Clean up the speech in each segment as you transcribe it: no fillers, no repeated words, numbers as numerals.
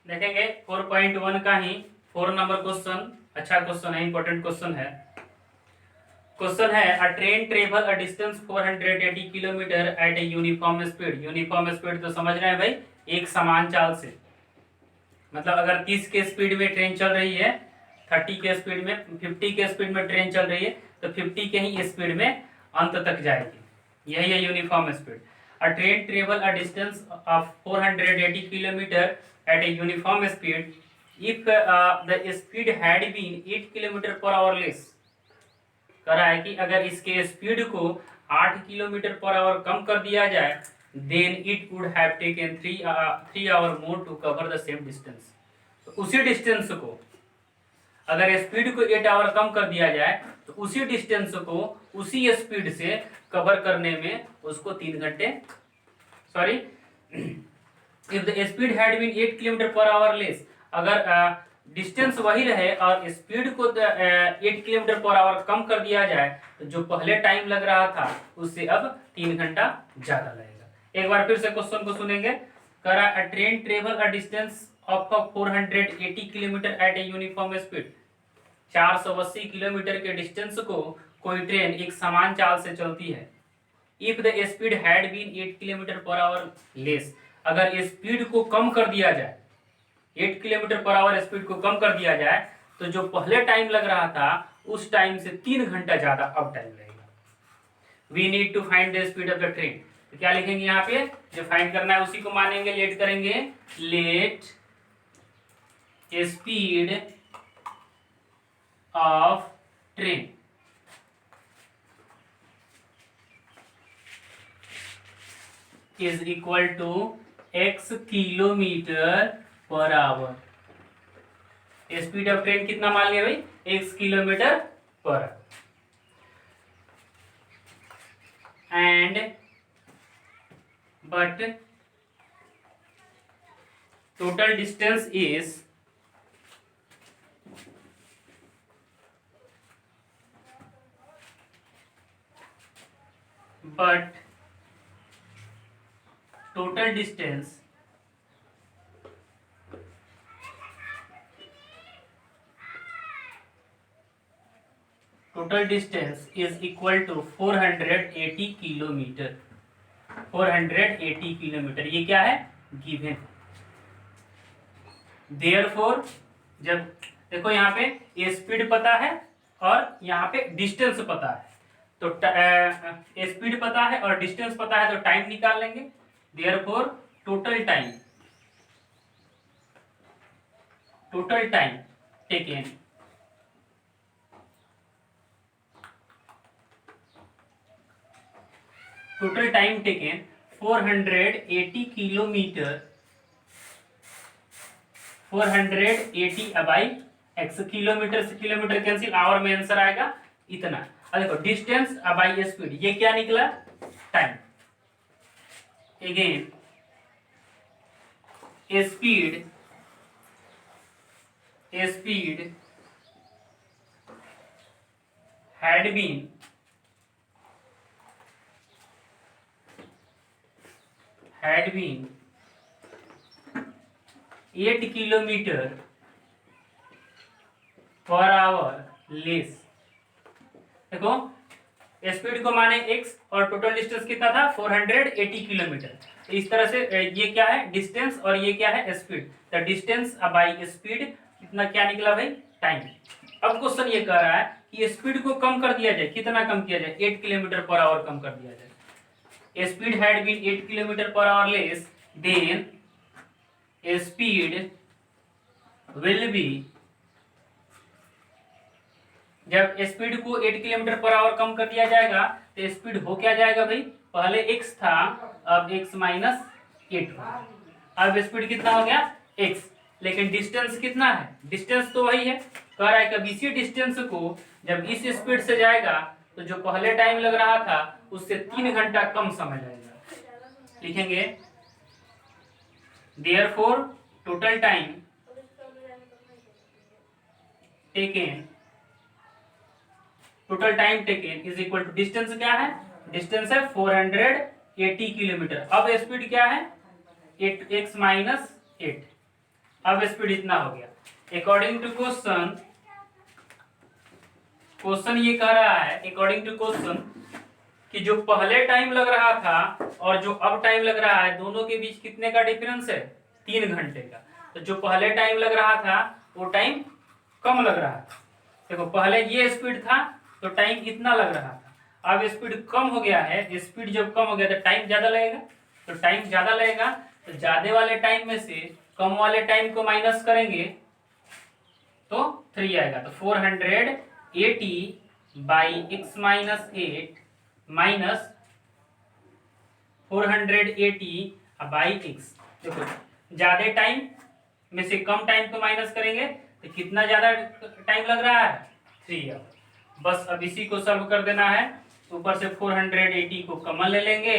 देखेंगे 4.1 का ही 4 नंबर क्वेश्चन। अच्छा क्वेश्चन है, इंपॉर्टेंट क्वेश्चन है। क्वेश्चन है a train travel a distance 480 kilometre at a uniform speed. Uniform speed तो समझ रहे हैं भाई, एक समान चाल से। मतलब अगर 30 के स्पीड में ट्रेन चल रही है, 30 के स्पीड में, 50 के स्पीड में ट्रेन चल रही है, तो 50 के ही स्पीड में अंत तक जाएगी। यही है uniform speed. A train travel a distance of 480 kilometre at a uniform speed if the speed had been 8 kilometre per hour less. कह रहा है कि अगर इसके स्पीड को 8 किलोमीटर पर आवर कम कर दिया जाए, then it would have taken 3 hour more to cover the same distance. तो उसी डिस्टेंस को अगर स्पीड को 8 आवर कम कर दिया जाए, तो उसी डिस्टेंस को उसी स्पीड से कवर करने में उसको 3 घंटे, sorry, if the speed had been 8 kilometre per hour less, अगर डिस्टेंस वही रहे और स्पीड को 8 किलोमीटर पर आवर कम कर दिया जाए, तो जो पहले टाइम लग रहा था उससे अब 3 घंटा ज्यादा लगेगा। एक बार फिर से क्वेश्चन को सुनेंगे। कह रहा है train travel a distance of 480 kilometre at a uniform speed. 480 kilometre के डिस्टेंस को कोई ट्रेन एक समान चाल से चलती है। If the speed had been 8 kilometre per hour less, अगर स्पीड को कम कर दिया जाए, 8 किलोमीटर पर आवर स्पीड को कम कर दिया जाए, तो जो पहले टाइम लग रहा था उस टाइम से 3 घंटा ज्यादा अब टाइम लगेगा। We need to find the speed of the train. तो क्या लिखेंगे यहाँ पे, जो फाइंड करना है उसी को मानेंगे, लेट करेंगे, let speed of train is equal to x kilometre per hour. Speed of train कितना मान लिया भाई, x kilometre per. And but total distance is total distance is equal to 480 kilometre. 480 kilometre ये क्या है, गिवन। देयरफॉर, जब देखो यहाँ पे स्पीड पता है और यहाँ पे डिस्टेंस पता है, तो स्पीड पता है और डिस्टेंस पता है, तो टाइम निकाल लेंगे। Therefore total time taken total time taken 480 kilometre, 480 by x। Kilometre से किलोमीटर कैंसिल, आवर में आंसर आएगा इतना। अब देखो डिस्टेंस बाई स्पीड, ये क्या निकला, time. Again speed had been 8 kilometre per hour less. देखो स्पीड को माने x और टोटल डिस्टेंस कितना था, 480 किलोमीटर। इस तरह से ये क्या है, डिस्टेंस, और ये क्या है, स्पीड। तो डिस्टेंस बाई स्पीड कितना, क्या निकला भाई, टाइम। अब क्वेश्चन ये कह रहा है कि स्पीड को कम कर दिया जाए, कितना कम किया जाए, 8 किलोमीटर पर आवर कम कर दिया जाए। Speed had been 8 kilometre per hour less, then speed will be, जब स्पीड को 8 किलोमीटर पर आवर कम कर दिया जाएगा तो स्पीड हो क्या जाएगा भाई, पहले x था, अब x माइनस 8 होगा। अब स्पीड कितना हो गया, x, लेकिन डिस्टेंस कितना है, डिस्टेंस तो वही है। कह रहा है कि इसी डिस्टेंस को जब इस स्पीड से जाएगा, तो जो पहले टाइम लग रहा था उससे 3 घंटा कम समय लगेगा। लिखेंगे therefore total time taken is equal to, distance क्या है, डिस्टेंस है 480 किलोमीटर। अब स्पीड क्या है, 8x माइनस 8। अब स्पीड इतना हो गया। अकॉर्डिंग टू क्वेश्चन ये कह रहा है, अकॉर्डिंग टू क्वेश्चन, कि जो पहले टाइम लग रहा था और जो अब टाइम लग रहा है दोनों के बीच कितने का डिफरेंस है? 3 घंटे का। तो जो पहले टाइम लग रहा था वो टाइम कम लग रहा था। देखो पहले ये स्पीड था तो टाइम इतना लग रहा था, अब स्पीड कम हो गया है। स्पीड जब कम हो गया तो टाइम ज्यादा लगेगा, तो टाइम ज्यादा लगेगा तो ज्यादा वाले टाइम में से कम वाले टाइम को माइनस करेंगे तो 3 आएगा। तो 480 by x minus 8 minus 480 by x। देखो ज्यादा टाइम में से कम टाइम को माइनस करेंगे तो कितना ज्यादा टाइम लग रहा है? 3 आवर। बस अब इसी को सॉल्व कर देना है। ऊपर से 480 को कॉमन ले लेंगे,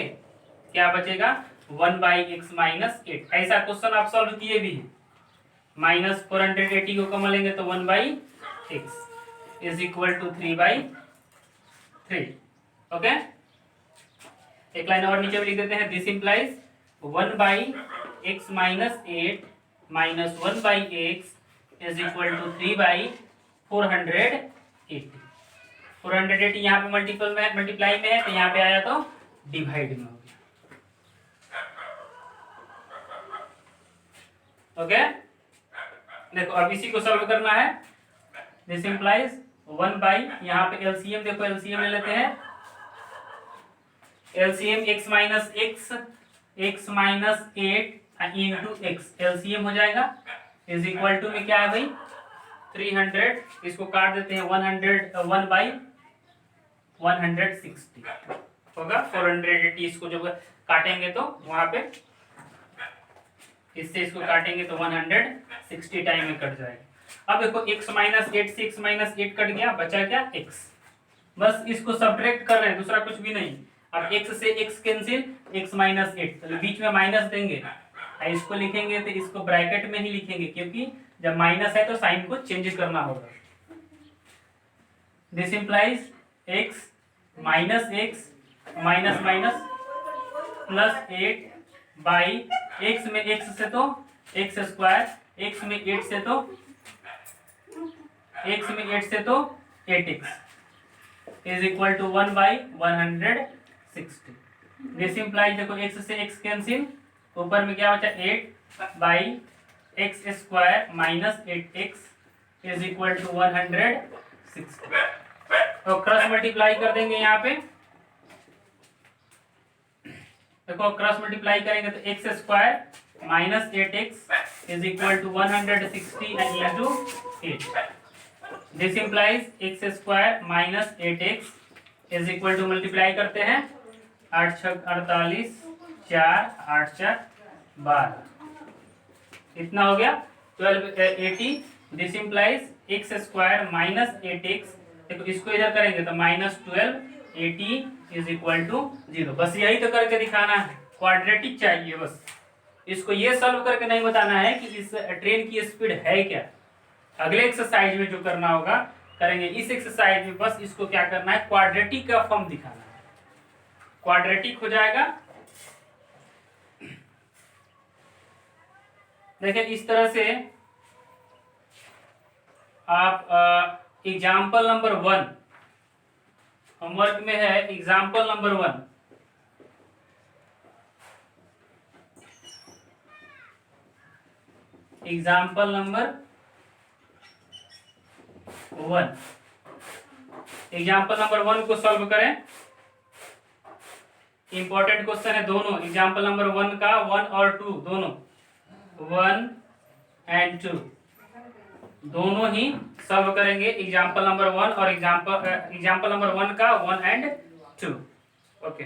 क्या बचेगा? 1 बाई एक्स माइनस 8। ऐसा क्वेश्चन आप सॉल्व किए भी हैं। माइनस 480 को कॉमन लेंगे तो 1 by x is equal to 3 by 3। Okay, एक लाइन और नीचे भी लिख देते हैं। This implies 1 by x minus 8 minus 1 by x is equal to 3 by 480। 480 यहाँ पे मल्टीप्लाई में है तो यहाँ पे आया तो डिवाइड में हो गया। ओके, देखो अब इसी को सॉल्व करना है। दिस इंप्लाइज 1 बाई, यहाँ पे एलसीएम, देखो एलसीएम ले लेते हैं। LCM x minus x minus 8 into x, LCM हो जाएगा इज इक्वल टू में क्या है भाई? 300। इसको काट देते हैं 1 बाई 160 होगा। 480 इसको जब काटेंगे तो वहां पे इससे इसको काटेंगे तो 160 टाइम में कट जाएगा। अब देखो x माइनस 8 से x माइनस 8 कट गया, बचा क्या? x। बस इसको सब्ट्रैक्ट कर रहे हैं, दूसरा कुछ भी नहीं। अब x से x कैंसिल, x माइनस 8, तो बीच में माइनस देंगे। इसको लिखेंगे तो इसको ब्रैकेट में ही लिखेंगे क्योंकि जब माइनस है तो साइन को चेंज करना होगा। This implies x minus x minus minus plus 8 by x में x से तो x स्क्वायर, x में 8 से तो 8x is equal to 1 by 160। This implies देखो x से x कैंसिल, ऊपर में क्या बचा? 8 by x square minus 8x is equal to 160। तो क्रॉस मल्टीप्लाई कर देंगे यहाँ पे। देखो क्रॉस मल्टीप्लाई करेंगे तो x square minus 8x is equal to 160 into 8। This implies x square minus 8x is equal to, multiply करते हैं 8 6 48, 4 8 4 12, इतना हो गया 1280। This implies x square minus 8x, देखो इसको इधर करेंगे तो माइनस 1280 इज इक्वल टू 0। बस यही तो करके दिखाना है, क्वाड्रेटिक चाहिए बस। इसको ये सॉल्व करके नहीं बताना है कि इस ट्रेन की स्पीड है क्या। अगले एक्सरसाइज में जो करना होगा करेंगे। इस एक्सरसाइज में बस इसको क्या करना है? क्वाड्रेटिक का फॉर्म दिखाना है। क्वाड्रेटिक हो जाएगा, देखिए इस तरह से आप एग्जाम्पल नंबर 1 होमवर्क में है। Example number 1, example number 1, example number 1 को सॉल्व करें। इंपॉर्टेंट क्वेश्चन है दोनों। एग्जाम्पल नंबर 1 का 1 और 2 दोनों, 1 एंड 2 दोनों ही सॉल्व करेंगे। एग्जाम्पल नंबर 1 और एग्जाम्पल नंबर 1 का 1 एंड 2। ओके।